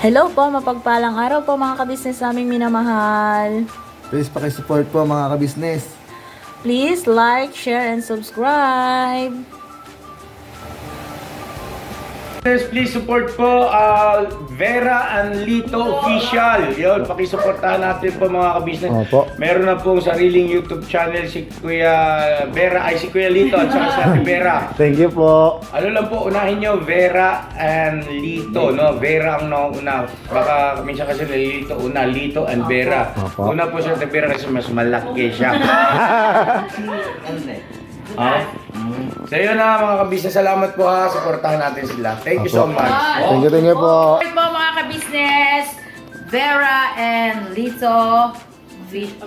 Hello po, mapagpalang araw po mga kabisnes naming minamahal. Please pakisupport po mga kabisnes. Please like, share, and subscribe. Please support po Vera and Lito Official. Yun, pakisuportahan natin po mga kabisnes. Opo. Meron na pong sariling YouTube channel si Kuya Vera, ay si Kuya Lito at saka si Ate Vera. Thank you po. Ano lang po, unahin nyo, Vera and Lito, no? Vera ang nauna. Baka minsan kasi Lito una, Lito and Vera. Opo. Una po si Ate Vera kasi mas malaki siya. So yun na mga kabisnes, salamat po ha, supportahan natin sila. Thank you so much. Thank you po. Support po mga kabisnes, Vera and Lito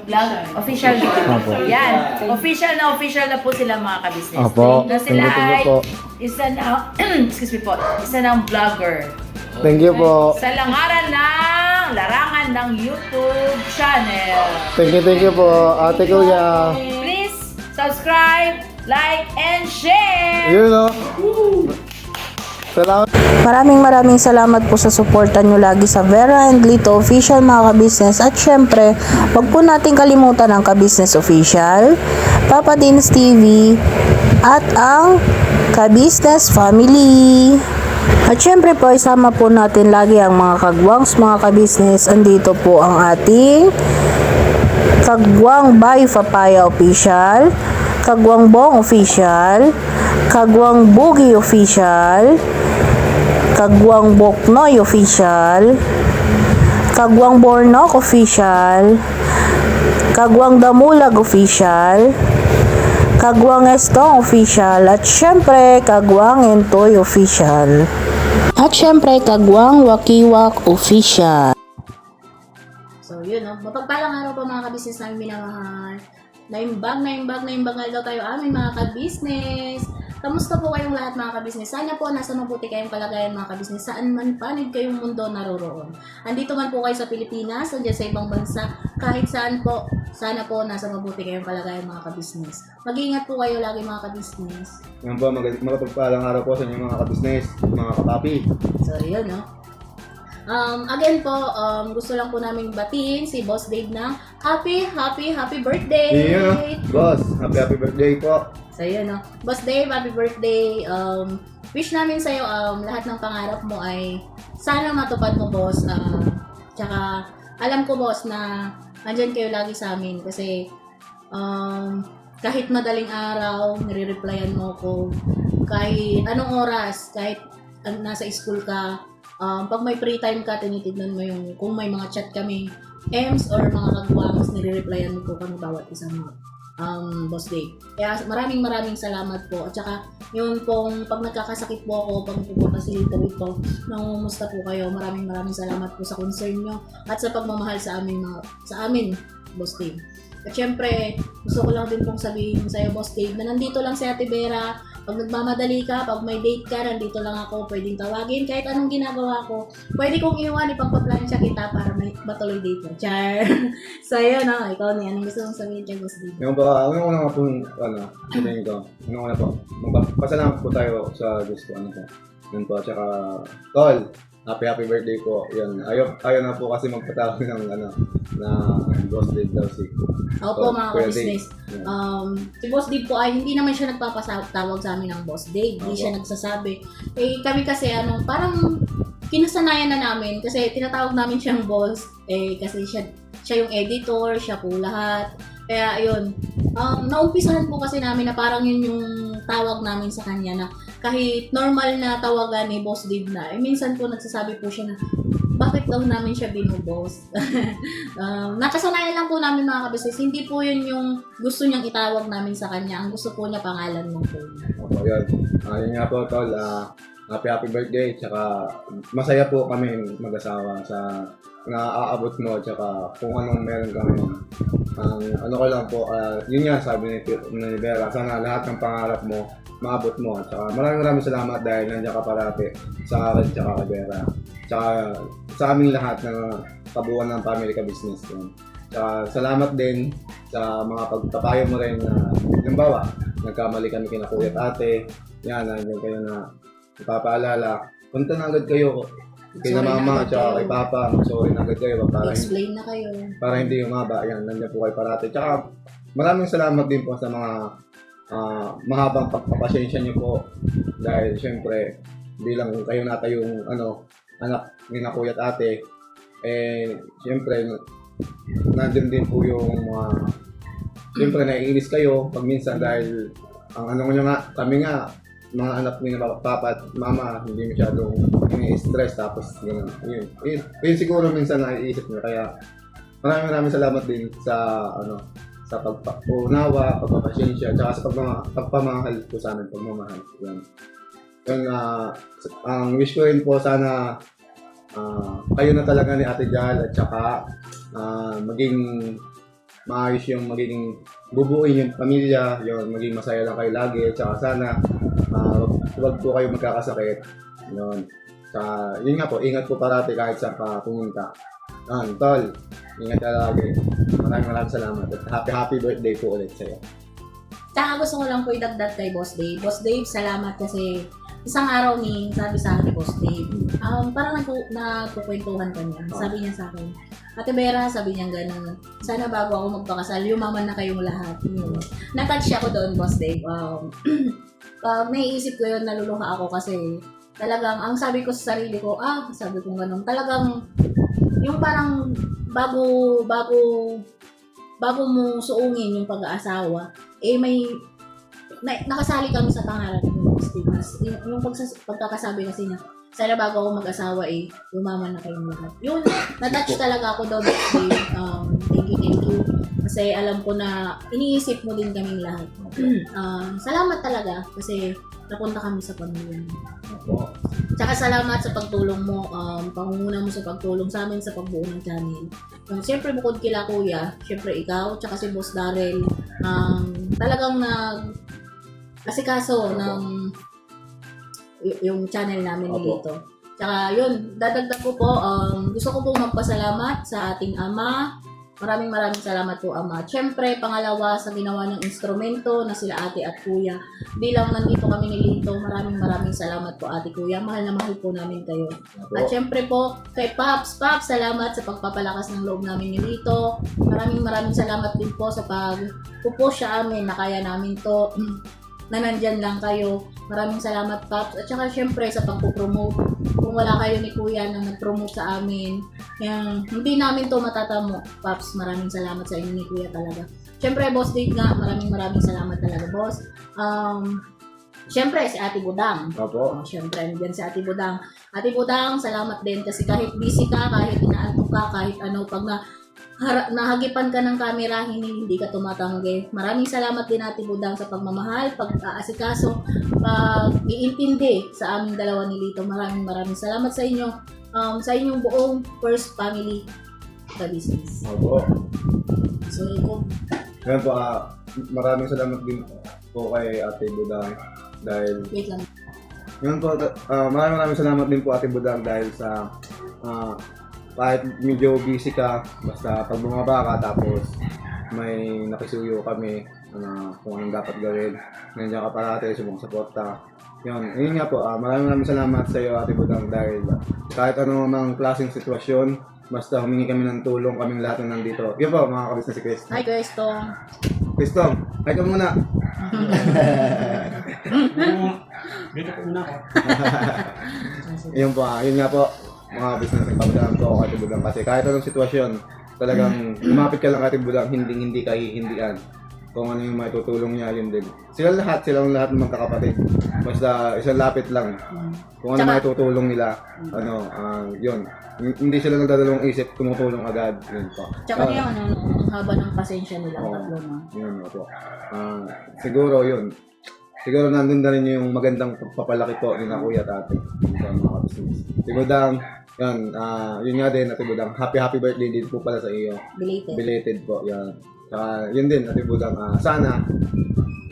Vlog Official. Opo. Yan. Official na po sila mga kabisnes. Opo. Na sila Thank you ay po. isa na, excuse me po, isa ng vlogger. Thank you po. Sa larangan ng YouTube channel. Thank you po. Ate Kuya. Please subscribe, like, and share! Yun o. Salamat. Maraming salamat po sa suporta nyo lagi sa Vera and Lito Official mga kabisnes. At syempre, wag po natin kalimutan ang Kabisnes Official, Papa Dins TV, at ang Kabisnes Family. At syempre po, isama po natin lagi ang mga kagwangs, mga kabisnes. Andito po ang ating Kagwang by Papaya Official, Kagwang Bong Official, Kagwang Boogie Official, Kagwang Boknoy Official, Kagwang Bornok Official, Kagwang Damulag Official, Kagwang Estong Official, at syempre Kagwang Entoy Official. At syempre Kagwang Wakiwak Official. So, yun, no? Mapagpalang araw po mga kabisnes namin minamahal. Naimbag nga daw tayo aming mga kabisnes. Kamusta po kayong lahat mga kabisnes? Sana po nasa mabuti kayong kalagayan mga kabisnes. Saan man panig kayong mundo naroroon. Andito man po kayo sa Pilipinas, o dyan sa ibang bansa, kahit saan po, sana po nasa mabuti kayong kalagayan mga kabisnes. Mag-iingat po kayo lagi mga kabisnes. Yan po, magpagpalang araw po sa inyo mga kabisnes, mga kapapi. So, yun, no? Again po, gusto lang po namin batiin si Boss Dave ng happy birthday! Yeah, boss. Happy birthday po. So yun, no? Boss Dave, happy birthday! Wish namin sa'yo, lahat ng pangarap mo ay sana matupad mo, boss. Tsaka, alam ko, boss, na andyan kayo lagi sa amin kasi kahit madaling araw, nire-replyan mo ko. Kahit anong oras, kahit nasa school ka, pag may free time ka, tinitignan mo yung kung may mga chat kami, Ems or mga kagwangs, nire-replyan mo po kami bawat isang Boss Dave. Kaya maraming salamat po. At saka, yun pong pag nagkakasakit po ako, pag pupunta si Lito rito, nangumusta po kayo. Maraming salamat po sa concern nyo at sa pagmamahal sa amin, Boss Dave. At syempre, gusto ko lang din pong sabihin sa'yo, Boss Dave, na nandito lang si Ate Vera. Pag nagmamadali ka, pag may date ka, nandito lang ako, pwedeng tawagin. Kahit anong ginagawa ko, pwede kong iwan, ipagpaplansya kita para may matuloy date mo. Char! So, yun, ikaw na yan. Anong gusto mong sabihin kay Boss Dave? Yung ba, una nga po, sabihin ko, una po, magpapasalamat po tayo sa gusto, Yun po, tsaka, Tol, happy birthday po. Yan, ayaw na po kasi magpatawag ng na Boss Dave daw si. Opo, mga Kuya ka-business. Dave. Si Boss Dave po ay hindi naman siya nagpapatawag sa amin ng Boss Dave. Hindi siya nagsasabi. Eh, kami kasi parang kinasanayan na namin kasi tinatawag namin siyang boss. Eh, kasi siya yung editor, siya po lahat. Kaya, ayun. Naumpisahan po kasi namin na parang yun yung tawag namin sa kanya na kahit normal na tawagan ni Boss Dave na, minsan po nagsasabi po siya na bakit daw namin siya binubos. Nakasanayan lang po namin mga kabisnes. Hindi po yun yung gusto niyang itawag namin sa kanya. Ang gusto po niya pangalan mo po. Opo, yun. Yun nga po, Tol. Happy birthday. Tsaka masaya po kami mag-asawa sa naaabot mo. Tsaka kung anong meron kami. Ano ko lang po, yun nga sabi ni Vera. Sana lahat ng pangarap mo, maabot mo. Tsaka maraming salamat dahil nandiyan ka parati sa akin tsaka kay Vera. Tsaka sa aming lahat ng kabuuan ng Family Ka Business. Tsaka salamat din sa mga pagpapayo mo rin na halimbawa, nagkamali kami kina Kuya at Ate. Yan, nandiyan kayo na ipapaalala. Punta na agad kayo kay Sorry na mama agad at kayo. kay papa, mag-sorry na agad kayo Explain na kayo. para hindi umaba. Yan, nandiyan po kayo parati. Tsaka maraming salamat din po sa mga mahabang pagpapasensya niyo po dahil syempre bilang kayo nata yung anak ni na kuya at ate, syempre nandun din po yung syempre naiinis kayo pag minsan dahil ang nyo nga, kami nga mga anak ni papa at mama hindi masyadong ini-stress tapos yun siguro minsan naiisip nyo, kaya maraming salamat din sa sa pagpaunawa, pagpapasensya, tsaka sa pagpamahal po sa amin, pagmamahal. Yan. Ang wish ko rin po sana kayo na talaga ni Ate Jal at tsaka maging maayos yung magiging bubuin yung pamilya, yung maging masaya lang kayo lagi at tsaka sana huwag po kayo magkakasakit. Yun. Yun nga po, ingat po parati kahit saan pa pumunta. Tol, ingat ka lagi. Maraming salamat at happy birthday po ulit sa'yo. Tsaka gusto ko lang po idagdag kay Boss Dave. Boss Dave, salamat kasi isang araw sabi sa akin ni Boss Dave, parang nagkukwentuhan ka niya. Sabi niya sa akin, Ate Vera, sabi niya gano'n, sana bago ako magpakasal, yumaman na kayong lahat. Natouch ako doon, Boss Dave. Naiisip ko yun, naluluha ako kasi talagang, ang sabi ko sa sarili ko, sabi ko gano'n, talagang yung parang bago mo suungin yung pag-aasawa, nakasali kami sa pangarap ng Boss Dave. Yung pagkakasabi kasi niya, sana bago ako mag-asawa yumaman na kayong lahat. Yun, natouch talaga ako daw, Boss Dave. Thank you. Kasi alam ko na iniisip mo din kaming lahat. Salamat talaga kasi napunta kami sa pamilya. Tsaka salamat sa pagtulong mo, pangunguna mo sa pagtulong sa amin sa pagbuo ng channel. Siyempre bukod kila kuya, siyempre ikaw, tsaka si Boss Darrell, talagang asikaso ng yung channel namin dito. Tsaka yun, dadagdag ko po, gusto ko po magpasalamat sa ating ama. Maraming salamat po, Ama. Siyempre, pangalawa sa ginawa ng instrumento na sila ate at kuya. Di lang nandito kami ni Lito, maraming salamat po, ate kuya. Mahal na mahal po namin kayo. At siyempre po, kay Paps, salamat sa pagpapalakas ng loob namin ni Lito. Maraming salamat din po sa pagpupush sa amin na kaya namin to. Na nandyan lang kayo. Maraming salamat, Paps. At saka syempre sa pagpupromote. Kung wala kayo ni Kuya na nag-promote sa amin, hindi namin to matatamo. Paps, maraming salamat sa inyo ni Kuya talaga. Syempre, Boss Dave nga, maraming salamat talaga, Boss. Syempre, si Ate Budang. Opo. Syempre, nandiyan si Ate Budang. Ate Budang, salamat din kasi kahit busy ka, kahit inaantok ka, kahit pag nahagipan ka ng camera, hindi ka tumatanggi. Maraming salamat din Ate Budang sa pagmamahal, pag-aasikaso, pag-iintindi sa aming dalawa ni Lito. Maraming salamat sa inyo, sa inyong buong First Family the Business. Opo. So, Ngayon po, maraming salamat din po kay Ate Budang dahil wait lang. ngayon po, maraming salamat din po Ate Budang dahil sa kahit medyo busy ka, basta pag bumaba ka tapos may nakisuyo kami kung anong dapat gawin, nandiyan ka parati, sumusuporta. Yun nga po, maraming salamat sa iyo Ate Budang dahil kahit anong mang klaseng sitwasyon, basta humingi kami ng tulong, kaming lahat na nandito. Yun po, mga kabis na si Chris. Hi guys, Tong. Christong, hi ka muna! Dito po muna ako. Yun po, yun nga po, mga business nagpapadaan po ako Ate Budang kasi kahit anong sitwasyon, talagang lumapit ka lang Ate Budang, hindi ka hihindian. Kung ano yung maitutulong niya, yun din. Silang lahat ng magkakapatid. Basta isang lapit lang. Kung ano maitutulong nila, yun. Hindi sila nagdadalawang isip, tumutulong agad. Yun po. Tsaka yung ang haba ng pasensya nila, tatlo na. Yun po. Siguro yun. Siguro nandun na rin yung magandang pagpapalaki po ni na kuya at ate. Sa mga business. Si Budang, yun nga din, Ate Budang. Happy birthday din po pala sa iyo. Belated po, yan. Saka yun din, Ate Budang. Sana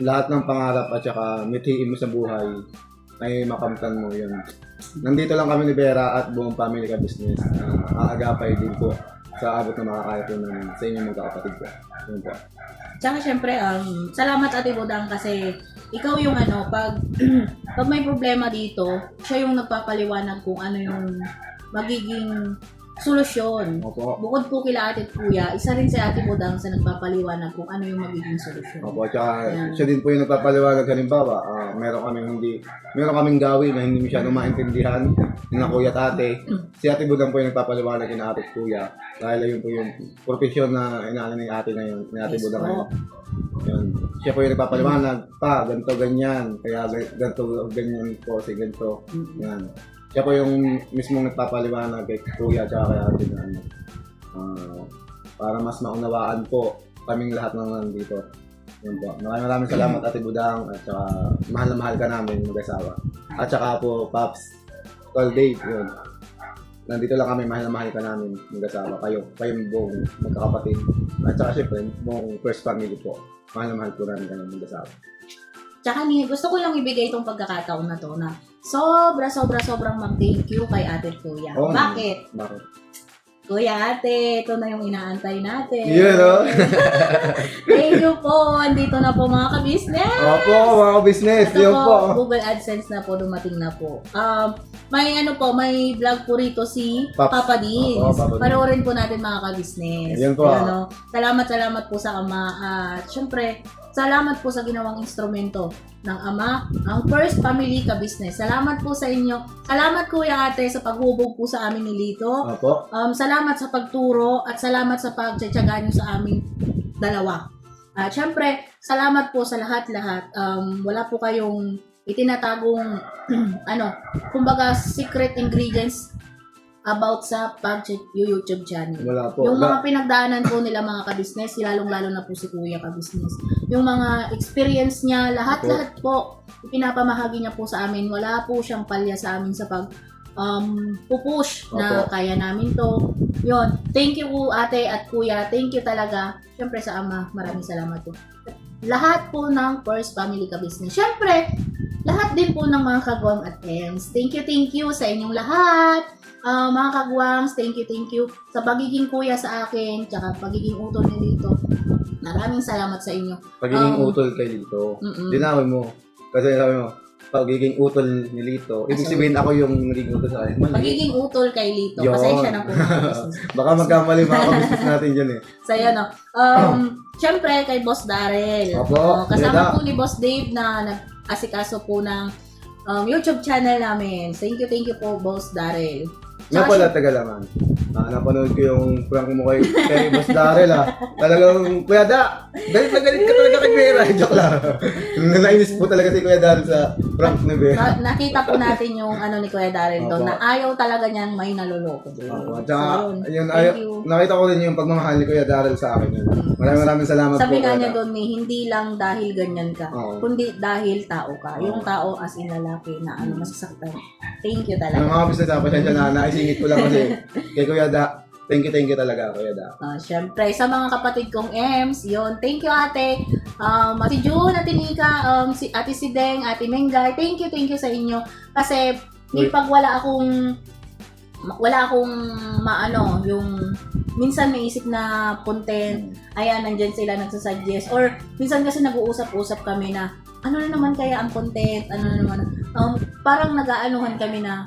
lahat ng pangarap at saka mithiin mo sa buhay ay makamtan mo yun. Nandito lang kami ni Vera at buong family ka business. Aagapay din po sa abot na makakaya po namin sa inyong magkakapatid po. Yun po. Tsaka syempre, salamat Ate Budang kasi ikaw yung pag may problema dito, siya yung nagpapaliwanag kung ano yung magiging solusyon. Opo. Bukod po kila ate at kuya, isa rin si ate Budang sa nagpapaliwanag kung ano yung magiging solusyon. Opo, tsaka Ayan. siya din po yung nagpapaliwanag. Halimbawa, meron kaming gawin na hindi masyadong maintindihan na kuya at ate. Si ate Budang po yung nagpapaliwanag ng ate at kuya. Dahil yun po yung profesyon na inaano ni ate ngayon, ni ate Yes Budang po. ngayon. Yun. Siya po yung nagpapaliwanag, pa, ganito, ganyan. Kaya ganito, ganyan po, si ganito. Yan. Siya po yung mismong nagpapaliwanag kay kuya at kay ate na ano. Para mas maunawaan po kaming lahat ng nandito. Yun po. Maraming salamat ate Budang at saka mahal na mahal ka namin mag-asawa. At saka po Paps, Call Dave, yun. Nandito lang kami, mahal na mahal ka namin mag-asawa. Kayong buong magkakapatid. At saka syempre, buong first family po. Mahal na mahal po namin kami mag-asawa. Tsaka gusto ko lang ibigay itong pagkakataon na to na sobrang mag-thank you kay ate at kuya. Oo. Bakit? Bakit? Kuya ate, ito na yung inaantay natin. Yun, no? Thank you po. Andito na po mga ka-business. Opo, mga business. Ito Yun po. Google AdSense na po, dumating na po. May vlog po rito si Paps. Papa Dins. Oo, Papa Dins. Panoorin po natin mga ka-business. Yan po. Ayan, no? Salamat po sa ama. At syempre, salamat po sa ginawang instrumento ng ama, ang First Family Ka-Business. Salamat po sa inyo. Salamat kuya ate sa paghubog po sa amin ni Lito. Opo. Salamat sa pagturo at salamat sa pagtsatsaga nyo sa aming dalawa. At syempre, salamat po sa lahat-lahat. Wala po kayong itinatagong kumbaga secret ingredients about sa YouTube channel. Wala po. Yung mga pinagdaanan po nila mga ka-business, lalong-lalo na po si Kuya ka-business. Yung mga experience niya, lahat-lahat po, ipinapamahagi niya po sa amin. Wala po siyang palya sa amin sa pag pupush na Opo. kaya namin to. Yun. Thank you po ate at kuya. Thank you talaga. Siyempre sa ama, maraming salamat po. Lahat po ng First Family Ka-Business. Siyempre, lahat din po ng mga kagwang at ends. Thank you sa inyong lahat. Mga kagwangs, thank you sa pagiging kuya sa akin, tsaka pagiging utol ni Lito. Maraming salamat sa inyo. Pagiging utol kay Lito. Dinawin mo. Kasi sabi mo, pagiging utol ni Lito. Ibig sabihin ako yung naging utol sa kanya. Mali. Pagiging utol kay Lito. Yun. Pasensya na po mga business. Baka magkamali mga business natin dyan eh. So yun, no. Siyempre kay Boss Darrell. Opo, Kasama Yada. po ni Boss Dave na nag-asikaso po ng YouTube channel namin. Thank you po Boss Darrell. Nga pala, taga naman. Napanood ko yung prank mo kay Boss Darrell Talagang, Kuya Da, galit na galit ka talaga kay Vera. Joke lang. Nainis po talaga si Kuya Darrell sa prank ni Vera. Nakita po natin yung ni Kuya Darrell doon Opo. na ayaw talaga niyang may naloloko din. At saka, So, yun, thank you. nakita ko rin yung pagmamahal ni Kuya Darrell sa akin. Yun. Maraming salamat Sabi po. nga Kuya niya Da. doon hindi lang dahil ganyan ka, Oo. kundi dahil tao ka. Yung tao as in lalaki na masasaktan. Thank you talaga. Ang mga business pasensya na naisingit ko lang kasi kay Kuya Da. Thank you talaga, Kuya Da. Syempre, sa mga kapatid kong Ems, yun, thank you ate. Ate June, Ate Nika, Ate Sideng, Ate Mengay, thank you sa inyo. Kasi, pag wala akong yung minsan may isip na content, ayan, nandyan sila nagsasuggest. Or, minsan kasi nag-uusap-usap kami na, ano na naman kaya ang content, ano na naman, parang nag-aanuhan kami na,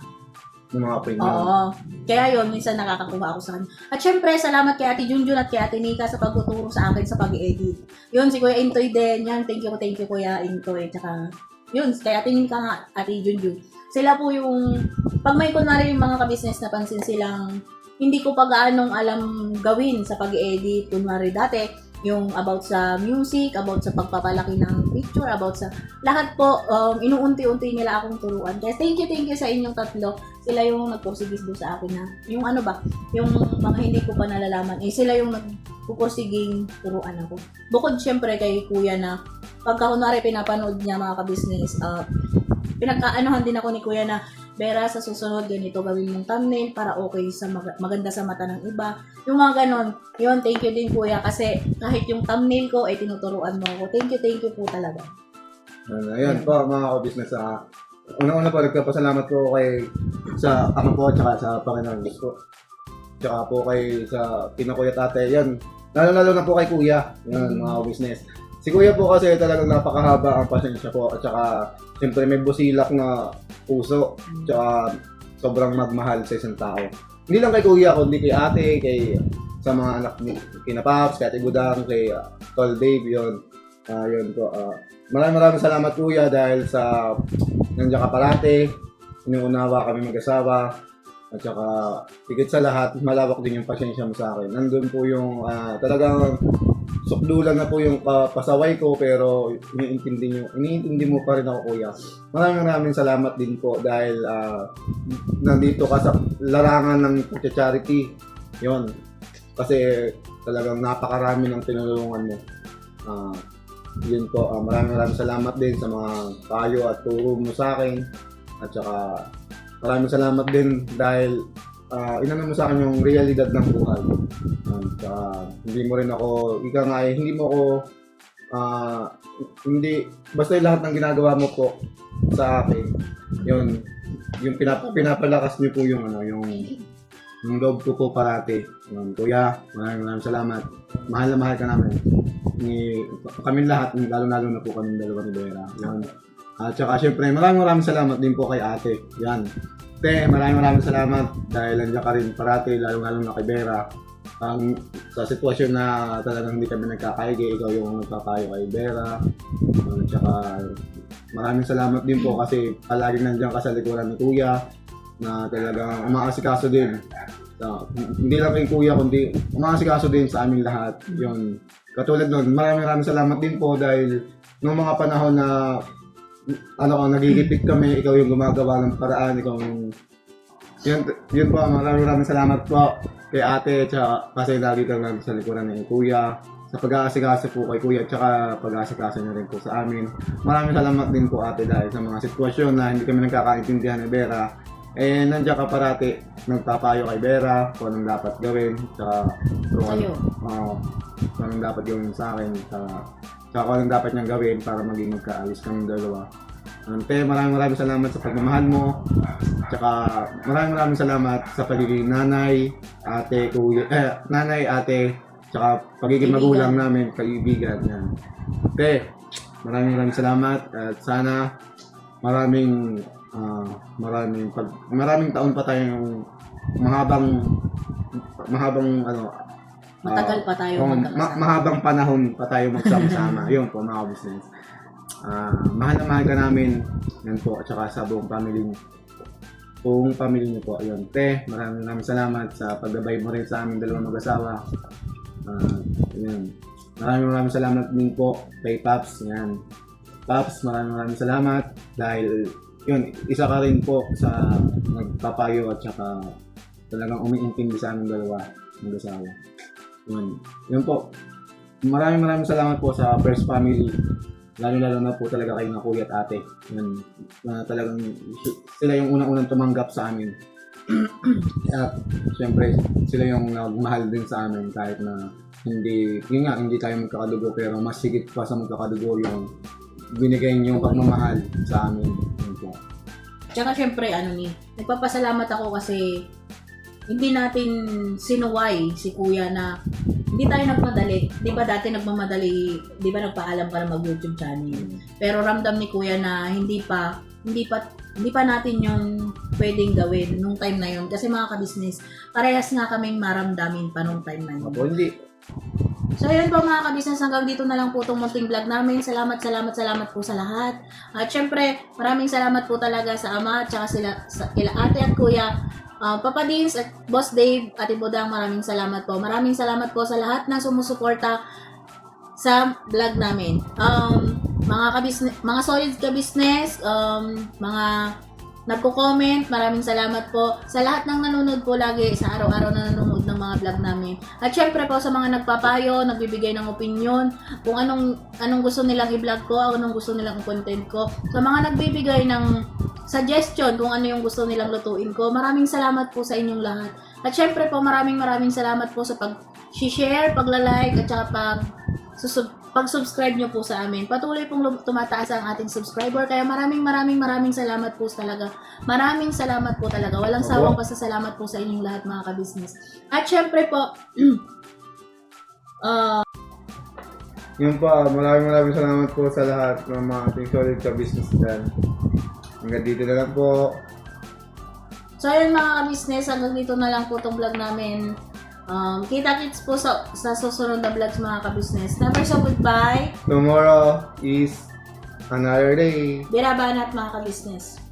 Yung mga opinion. oo. Kaya yun, minsan nakakakuha ako sa kanya. At syempre, salamat kay Ate Junjun at kay Ate Nika sa pagtuturo sa akin sa pag-edit. Yun, si Kuya Intoy din. Yan, thank you Kuya Intoy. Tsaka, yun, kay Ate Nika nga, Ate Junjun. Sila po yung, pag may kunwari yung mga ka-business na pansin silang, hindi ko pa gaanong alam gawin sa pag-edit. Kunwari dati, yung about sa music, about sa pagpapalaki ng picture, about sa lahat po, inuunti-unti nila akong turuan. Kaya thank you sa inyong tatlo. Sila yung nagpursigis doon sa akin na, yung yung mga hindi ko pa nalalaman, sila yung nagpupursiging turuan ako. Bukod syempre kay kuya na, pagka kunwari pinapanood niya mga ka-business, pinagkaanuhan din ako ni kuya na, Vera, sa susunod, ganito gawin mong thumbnail para okay sa maganda sa mata ng iba. Yung mga ganon, yun, thank you din kuya kasi kahit yung thumbnail ko ay tinuturuan mo ako. Thank you po talaga. Ayun po, mga ka-business. Una-una po, nagpapasalamat po sa ama po, tsaka sa Panginoon Diyos po. Tsaka po sa Kuya Tate. Yan, lalo na po kay Kuya. Yan, mga ka-business. Si Kuya po kasi talagang napakahaba ang pasensya po. At saka, siyempre may busilak na puso. Tsaka, sobrang magmahal sa isang tao. Hindi lang kay kuya, kundi kay ate, sa mga anak ni kina Paps, kay Ate Budang, kay Tol Dave, yun. Yun po. Maraming salamat kuya dahil sa nandiyan ka parate, inuunawa kami mag-asawa, at saka higit sa lahat, malawak din yung pasensya mo sa akin. Nandun po yung talagang sukdulan na po yung pasaway ko, pero iniintindi mo pa rin ako kuya. Maraming salamat din po dahil nandito ka sa larangan ng charity. Yun. Kasi talagang napakarami ng tinulungan mo. Yun po, maraming salamat din sa mga payo at turo mo sa akin. At saka maraming salamat din dahil inano mo sa akin yung realidad ng buhay. Hindi mo rin ako, hindi mo ako, basta yung lahat ng ginagawa mo po sa akin, yun, yung pinapalakas niyo po yung loob ko po parati. Kuya, maraming salamat. Mahal na mahal ka namin. Kami lahat, lalo na po kami dalawa ni Vera. Yan. At saka syempre, maraming salamat din po kay ate. Yan. Te, maraming salamat dahil nandiyan ka rin parati, lalo na kay Vera. Sa sitwasyon na talagang hindi kami nagkakaigi, ikaw yung nagkakayo kay Vera. At saka maraming salamat din po kasi palagi nandiyan ka sa likuran ni Kuya na talagang umaasikaso din. Hindi lang kay Kuya kundi umaasikaso din sa aming lahat. Yun. Katulad nun, maraming salamat din po dahil nung mga panahon na nagigipit kami, ikaw yung gumagawa ng paraan, ikaw yung yun po, maraming salamat po kay ate, tsaka kasi lagi kang sa likuran ng Kuya sa pag-aasikaso po kay Kuya, tsaka pag-aasikaso niya rin po sa amin. Maraming salamat din po ate dahil sa mga sitwasyon na hindi kami nagkakaintindihan ni Vera, nandiyan ka parati, nagpapayo kay Vera kung anong dapat gawin, tsaka kung anong dapat gawin sa akin, tsaka kung anong dapat niyang gawin para maging magkaayos kami dalawa. Ante, maraming salamat sa pagmamahal mo. Tsaka maraming salamat sa pagiging nanay, ate, kuya, nanay, ate, tsaka pagiging magulang namin, kaibigan. Yan. Ante, maraming salamat at sana maraming taon pa tayong Matagal pa tayo magkakasama. Mahabang panahon pa tayo magsama-sama. Yun po mga business. Mahal na mahal ka namin. Yan po. At saka sa buong family niyo po. Ayun. Te, maraming salamat sa paggabay mo rin sa aming dalawang mag-asawa. Yan. Maraming salamat din po kay Paps. Yan. Paps, maraming salamat dahil yun, isa ka rin po sa nagpapayo at saka talagang umiintindi sa aming dalawa mag-asawa. Yun po. Maraming salamat po sa First Family. Lalo na po talaga kayo na kuya at ate. Yan, talagang sila yung unang-unang tumanggap sa amin. At syempre, sila yung nagmahal din sa amin kahit na hindi tayo magkakadugo, pero mas higit pa sa magkakadugo yung binigay niyong pagmamahal sa amin. Yan po. Tsaka syempre, nagpapasalamat ako kasi hindi natin sinuway si Kuya na hindi tayo nagmadali. Di ba dati nagmamadali, di ba nagpaalam ka na mag-YouTube channel. Pero ramdam ni Kuya na hindi pa natin yung pwedeng gawin nung time na yun. Kasi mga ka-business, parehas nga kaming maramdamin pa nung time na yun. Opo, hindi. So yun po mga ka-business, hanggang dito na lang po itong munting vlog namin. Salamat po sa lahat. At syempre, maraming salamat po talaga sa ama at saka kila ate at kuya. Papa Dins at Boss Dave, Ate Budang, maraming salamat po. Maraming salamat po sa lahat na sumusuporta sa vlog namin. Mga solid ka-business, mga nagko-comment, maraming salamat po sa lahat ng nanonood po lagi sa araw-araw na nanonood ng mga vlog namin. At syempre po sa mga nagpapayo, nagbibigay ng opinion, kung anong gusto nilang i-vlog ko, anong gusto nilang content ko. Sa mga nagbibigay ng suggestion kung ano yung gusto nilang lutuin ko, maraming salamat po sa inyong lahat. At syempre po maraming salamat po sa pag-share, pagla-like at saka pag-subscribe nyo po sa amin. Patuloy pong tumataas ang ating subscriber, kaya maraming salamat po talaga. Maraming salamat po talaga. Walang sawang pasasalamat po sa inyong lahat mga ka-business. At syempre po, yun po, maraming salamat po sa lahat ng mga ating solid ka-business dyan. Hanggang dito na lang po. So ayun mga ka-business, hanggang dito na lang po itong vlog namin. Kita-kits po sa susunod na vlogs mga ka-business. Never so goodbye. Tomorrow is another day. Birabanat mga ka-business.